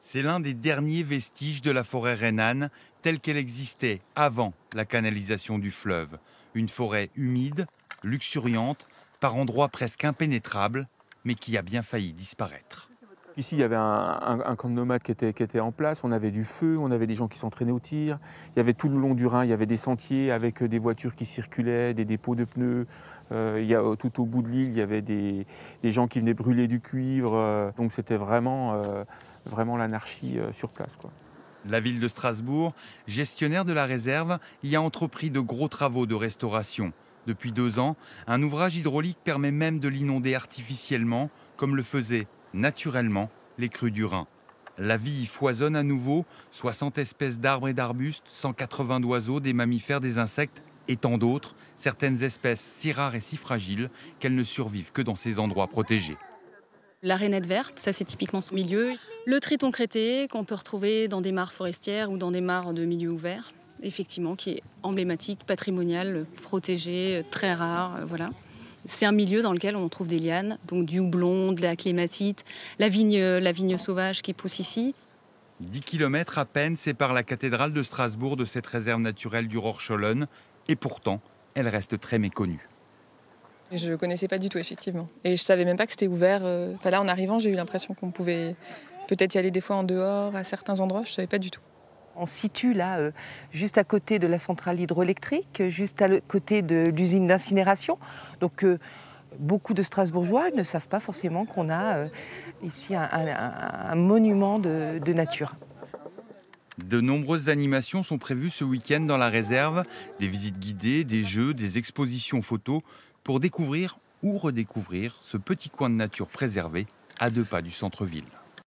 C'est l'un des derniers vestiges de la forêt rhénane telle qu'elle existait avant la canalisation du fleuve. Une forêt humide, luxuriante, par endroits presque impénétrables, mais qui a bien failli disparaître. Ici, il y avait un camp de nomades qui était en place, on avait du feu, on avait des gens qui s'entraînaient au tir. Il y avait tout le long du Rhin, il y avait des sentiers avec des voitures qui circulaient, des dépôts de pneus. Tout au bout de l'île, il y avait des gens qui venaient brûler du cuivre. Donc c'était vraiment l'anarchie sur place, quoi. La ville de Strasbourg, gestionnaire de la réserve, y a entrepris de gros travaux de restauration. Depuis 2 ans, un ouvrage hydraulique permet même de l'inonder artificiellement, comme le faisaient naturellement les crues du Rhin. La vie y foisonne à nouveau, 60 espèces d'arbres et d'arbustes, 180 d'oiseaux, des mammifères, des insectes et tant d'autres, certaines espèces si rares et si fragiles qu'elles ne survivent que dans ces endroits protégés. La rainette verte, ça c'est typiquement son milieu. Le triton crêté qu'on peut retrouver dans des mares forestières ou dans des mares de milieu ouvert, effectivement, qui est emblématique, patrimonial, protégé, très rare, voilà. C'est un milieu dans lequel on trouve des lianes, donc du houblon, de la clématite, la vigne sauvage qui pousse ici. 10 km à peine séparent la cathédrale de Strasbourg de cette réserve naturelle du Rorschollen, et pourtant, elle reste très méconnue. Je ne connaissais pas du tout, effectivement. Et je ne savais même pas que c'était ouvert. Enfin, là, en arrivant, j'ai eu l'impression qu'on pouvait peut-être y aller des fois en dehors, à certains endroits. Je ne savais pas du tout. On se situe là, juste à côté de la centrale hydroélectrique, juste à côté de l'usine d'incinération. Donc, beaucoup de Strasbourgeois ne savent pas forcément qu'on a ici un monument de nature. De nombreuses animations sont prévues ce week-end dans la réserve, des visites guidées, des jeux, des expositions photos, pour découvrir ou redécouvrir ce petit coin de nature préservé à 2 pas du centre-ville.